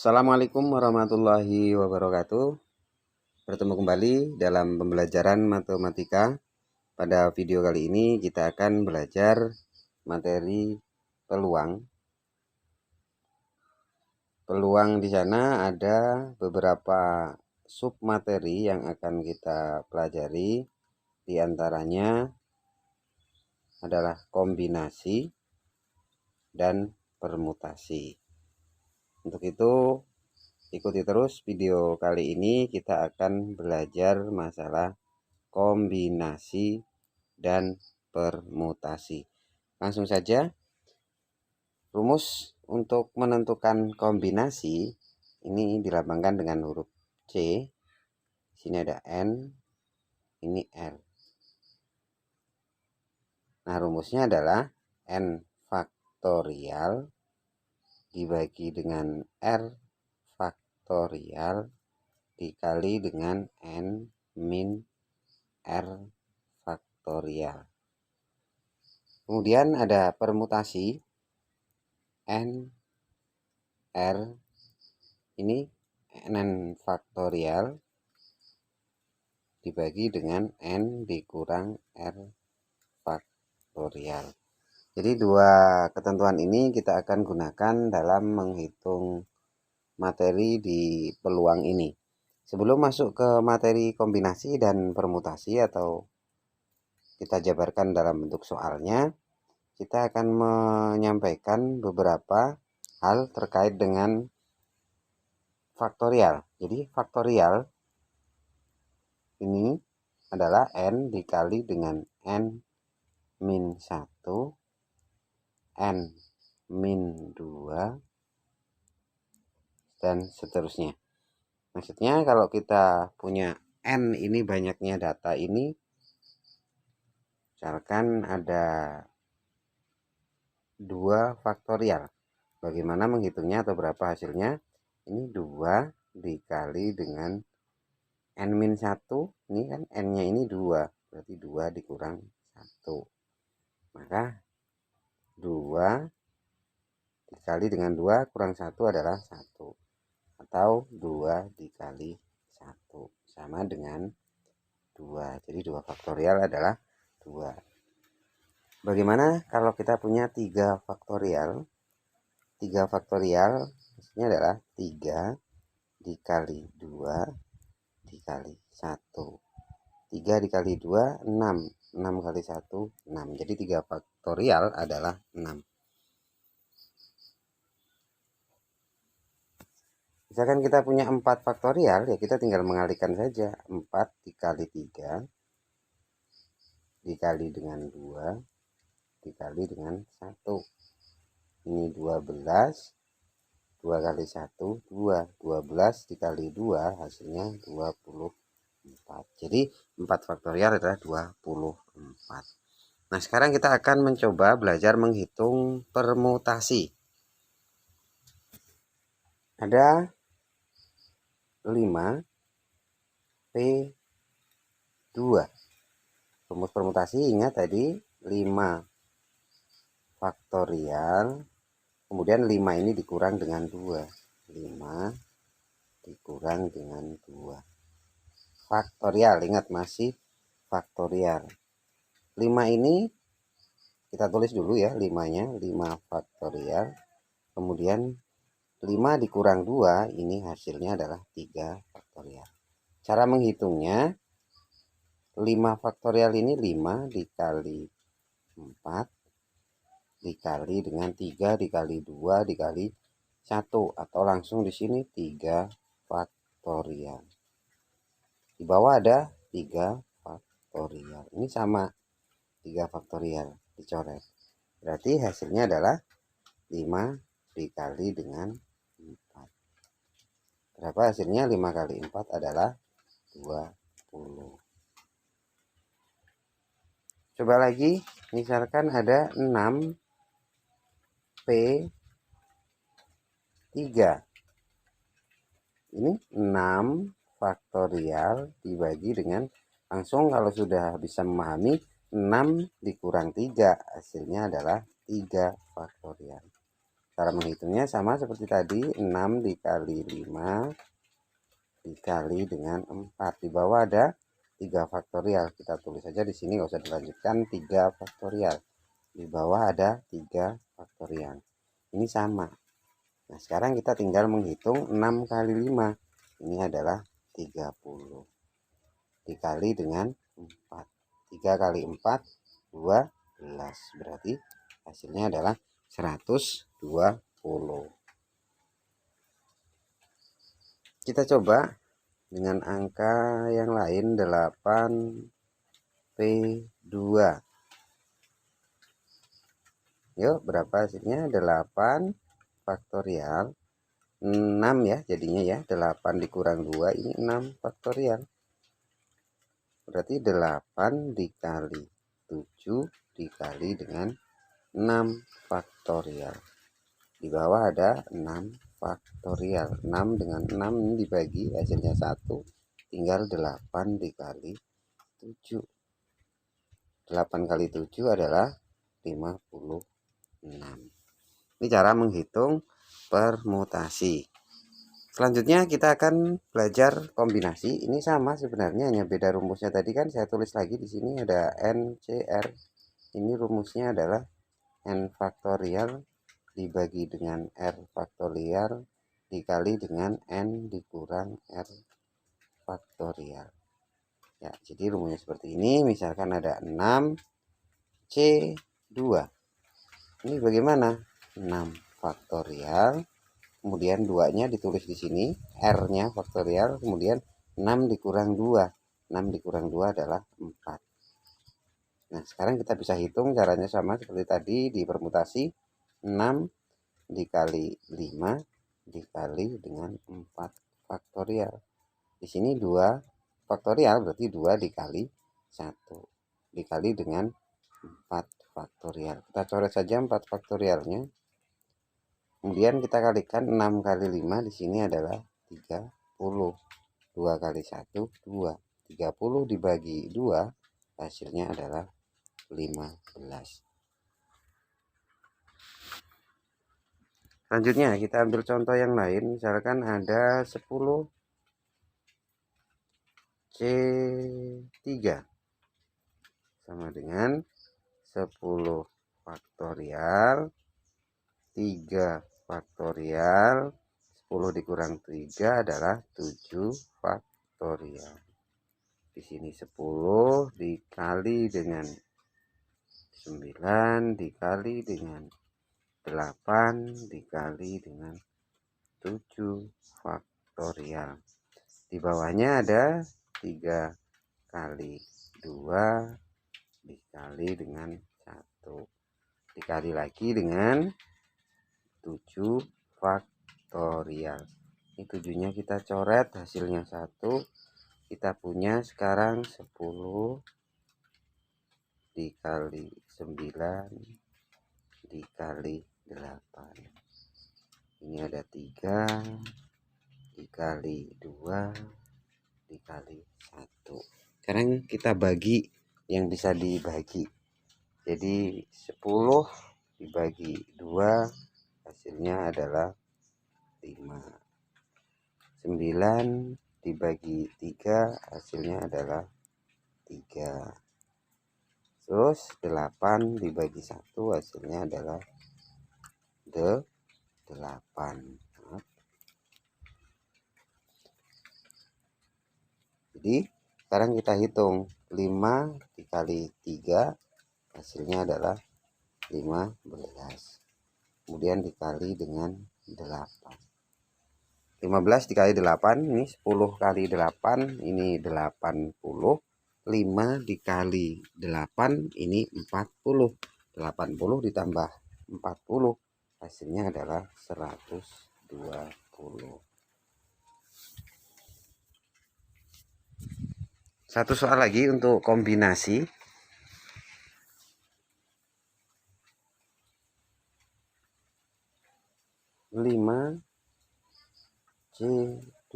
Assalamualaikum warahmatullahi wabarakatuh. Bertemu kembali dalam pembelajaran matematika. Pada video kali ini kita akan belajar materi peluang. Peluang di sana ada beberapa sub materi yang akan kita pelajari. Di antaranya adalah kombinasi dan permutasi. Untuk itu, ikuti terus video kali ini, kita akan belajar masalah kombinasi dan permutasi. Langsung saja, rumus untuk menentukan kombinasi ini dilambangkan dengan huruf C. Sini ada N, ini R. Nah, rumusnya adalah N faktorial dibagi dengan R faktorial dikali dengan N min R faktorial. Kemudian ada permutasi N R ini N faktorial dibagi dengan N dikurang R faktorial. Jadi dua ketentuan ini kita akan gunakan dalam menghitung materi di peluang ini. Sebelum masuk ke materi kombinasi dan permutasi atau kita jabarkan dalam bentuk soalnya, kita akan menyampaikan beberapa hal terkait dengan faktorial. Jadi faktorial ini adalah N dikali dengan N min 1, N min 2, dan seterusnya. Maksudnya kalau kita punya N ini banyaknya data ini, misalkan ada 2 faktorial. Bagaimana menghitungnya atau berapa hasilnya? Ini 2 dikali dengan N min 1. Ini kan N-nya ini 2. Berarti 2 dikurang 1. Maka 2 dikali dengan 2 kurang 1 adalah 1. Atau 2 dikali 1 sama dengan 2. Jadi 2 faktorial adalah 2. Bagaimana kalau kita punya 3 faktorial? 3 faktorial maksudnya adalah 3 dikali 2 dikali 1. 3 dikali 2, 6. 6 kali 1, 6. Jadi 3 faktorial adalah 6. Misalkan kita punya 4 faktorial, ya kita tinggal mengalihkan saja. 4 dikali 3 dikali dengan 2 dikali dengan 1. Ini 12. 2 kali 1, 2. 12 dikali 2 hasilnya 24. Jadi 4 faktorial adalah 24. Nah, sekarang kita akan mencoba belajar menghitung permutasi. Ada 5 P2. Rumus permutasi ingat tadi 5 faktorial. Kemudian 5 ini dikurang dengan 2. 5 dikurang dengan 2. Faktorial, ingat masih faktorial. 5 ini kita tulis dulu ya, 5-nya. 5 faktorial. Kemudian 5 dikurang 2, ini hasilnya adalah 3 faktorial. Cara menghitungnya, 5 faktorial ini 5 dikali 4 dikali dengan 3 dikali 2 dikali 1, atau langsung di sini 3 faktorial. Di bawah ada 3 faktorial. Ini sama 3 faktorial dicoret. Berarti hasilnya adalah 5 dikali dengan 4. Berapa hasilnya? 5 kali 4 adalah 20. Coba lagi, misalkan ada 6 P3. Ini 6 faktorial dibagi dengan, langsung kalau sudah bisa memahami, 6 dikurang 3 hasilnya adalah 3 faktorial. Cara menghitungnya sama seperti tadi, 6 dikali 5 dikali dengan 4. Di bawah ada 3 faktorial. Kita tulis saja di sini, nggak usah dilanjutkan, 3 faktorial. Di bawah ada 3 faktorial. Ini sama. Nah, sekarang kita tinggal menghitung 6 kali 5. Ini adalah 30. Dikali dengan 4. 3 kali 4, 12. Berarti hasilnya adalah 120. Kita coba dengan angka yang lain, 8P2. Yuk, berapa hasilnya? 8 faktorial 6 ya jadinya ya. 8 dikurang 2 ini 6 faktorial. Berarti 8 dikali 7 dikali dengan 6 faktorial. Di bawah ada 6 faktorial. 6 dengan 6 ini dibagi, hasilnya 1. Tinggal 8 dikali 7. 8 kali 7 adalah 56. Ini cara menghitung permutasi. Selanjutnya kita akan belajar kombinasi. Ini sama sebenarnya, hanya beda rumusnya. Tadi kan saya tulis lagi di sini ada NCR. Ini rumusnya adalah N faktorial dibagi dengan R faktorial dikali dengan N dikurang R faktorial. Ya, jadi rumusnya seperti ini. Misalkan ada 6C2. Ini bagaimana? 6 faktorial, kemudian 2-nya ditulis di sini, R-nya faktorial, kemudian 6 dikurang 2. 6 dikurang 2 adalah 4. Nah, sekarang kita bisa hitung, caranya sama seperti tadi di permutasi. 6 dikali 5 dikali dengan 4 faktorial. Di sini 2 faktorial, berarti 2 dikali 1 dikali dengan 4 faktorial. Kita coret saja 4 faktorialnya. Kemudian kita kalikan 6 kali 5 di sini adalah 30. 2 kali 1, 2. 30 dibagi 2, hasilnya adalah 15. Selanjutnya kita ambil contoh yang lain. Misalkan ada 10C3 sama dengan 10 faktorial 3 faktorial 10 dikurang 3 adalah 7 faktorial. Di sini 10 dikali dengan 9 dikali dengan 8 dikali dengan 7 faktorial. Di bawahnya ada 3 kali 2 dikali dengan 1 dikali lagi dengan 7 faktorial. Ini 7-nya kita coret, hasilnya 1. Kita punya sekarang 10 dikali 9 dikali 8. Ini ada 3 dikali 2 dikali 1. Sekarang kita bagi yang bisa dibagi. Jadi 10 dibagi 2 hasilnya adalah 5. 9 dibagi 3 hasilnya adalah 3. Terus 8 dibagi 1 hasilnya adalah 8. Jadi sekarang kita hitung 5 dikali 3 hasilnya adalah 15. Kemudian dikali dengan 8. 15 dikali 8 ini 10 kali 8 ini 80. 5 dikali 8 ini 40. 80 ditambah 40 hasilnya adalah 120. Satu soal lagi untuk kombinasi. Lima C2.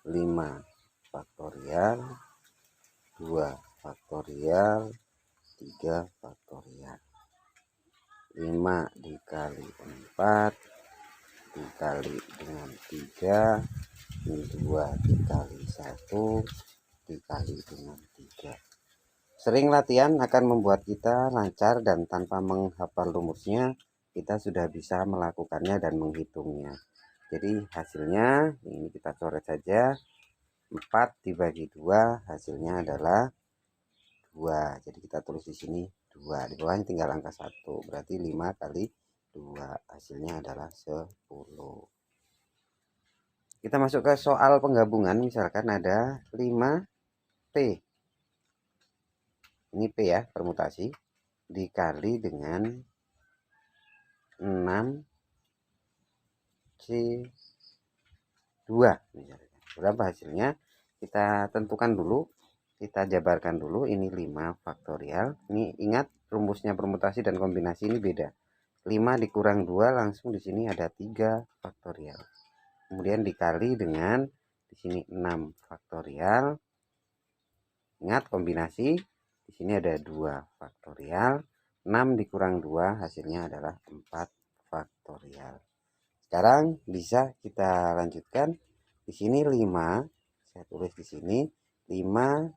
5 faktorial 2 faktorial 3 faktorial. 5 dikali 4 dikali dengan 3, ini 2 dikali 1 dikali dengan 3. Sering latihan akan membuat kita lancar, dan tanpa menghafal rumusnya kita sudah bisa melakukannya dan menghitungnya. Jadi hasilnya ini kita coret saja, 4 dibagi 2 hasilnya adalah 2. Jadi kita tulis di sini 2, di bawahnya tinggal angka 1, berarti 5 kali 2 hasilnya adalah 10. Kita masuk ke soal penggabungan, misalkan ada 5P, ini P ya, permutasi, dikali dengan 6C2 misalkan. Berapa hasilnya? Kita tentukan dulu, kita jabarkan dulu. Ini 5 faktorial. Ini ingat rumusnya permutasi dan kombinasi ini beda. 5 dikurang 2 langsung di sini ada 3 faktorial. Kemudian dikali dengan di sini 6 faktorial. Ingat kombinasi, di sini ada 2 faktorial. 6 dikurang 2 hasilnya adalah 4 faktorial. Sekarang bisa kita lanjutkan. Di sini 5, saya tulis di sini 5,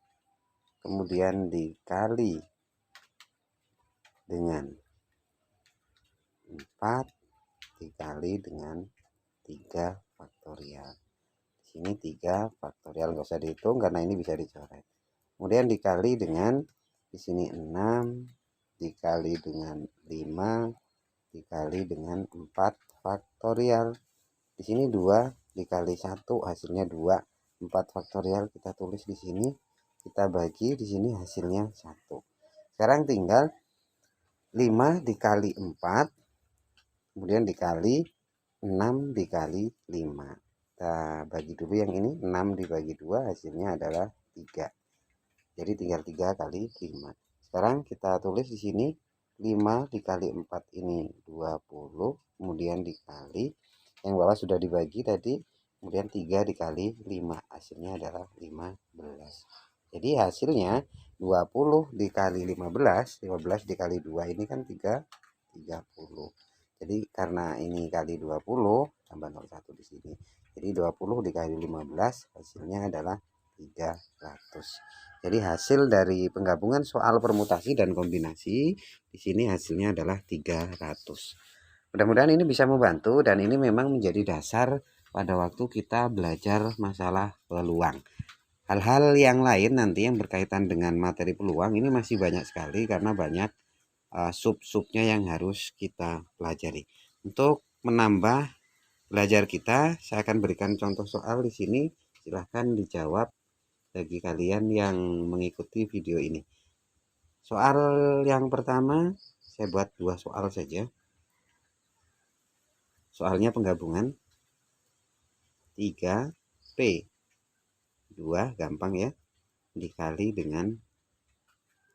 kemudian dikali dengan 4 dikali dengan 3 faktorial. Di sini 3 faktorial, nggak usah dihitung karena ini bisa dicoret. Kemudian dikali dengan di sini 6 dikali dengan 5 dikali dengan 4 faktorial. Di sini 2 dikali 1 hasilnya 2. 4 faktorial kita tulis di sini, kita bagi di sini hasilnya 1. Sekarang tinggal 5 dikali 4 kemudian dikali 6 dikali 5. Kita bagi dulu yang ini, 6 dibagi 2 hasilnya adalah 3. Jadi tinggal 3 kali 5. Sekarang kita tulis di sini 5 dikali 4 ini 20, kemudian dikali yang bawah sudah dibagi tadi, kemudian 3 dikali 5 hasilnya adalah 15. Jadi hasilnya 20 dikali 15, 15 dikali 2 ini kan 30. Jadi karena ini kali 20 tambah 01 di sini. Jadi 20 dikali 15 hasilnya adalah 300. Jadi hasil dari penggabungan soal permutasi dan kombinasi di sini hasilnya adalah 300. Mudah-mudahan ini bisa membantu, dan ini memang menjadi dasar pada waktu kita belajar masalah peluang. Hal-hal yang lain nanti yang berkaitan dengan materi peluang ini masih banyak sekali karena banyak sub-subnya yang harus kita pelajari. Untuk menambah belajar kita, saya akan berikan contoh soal di sini. Silahkan dijawab bagi kalian yang mengikuti video ini. Soal yang pertama, saya buat 2 soal saja. Soalnya penggabungan 3P 2 gampang ya, dikali dengan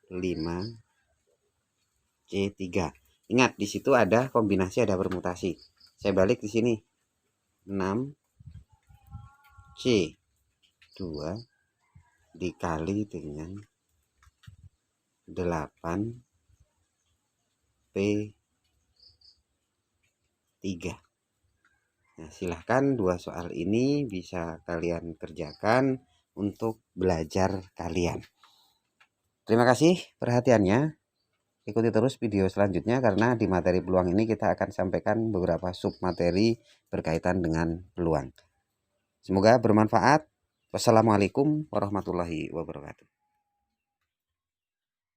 5C3. Ingat di situ ada kombinasi, ada permutasi. Saya balik di sini. 6C2 dikali dengan 8P3. Nah, silahkan 2 soal ini bisa kalian kerjakan untuk belajar kalian. Terima kasih perhatiannya. Ikuti terus video selanjutnya karena di materi peluang ini kita akan sampaikan beberapa sub materi berkaitan dengan peluang. Semoga bermanfaat. Wassalamualaikum warahmatullahi wabarakatuh.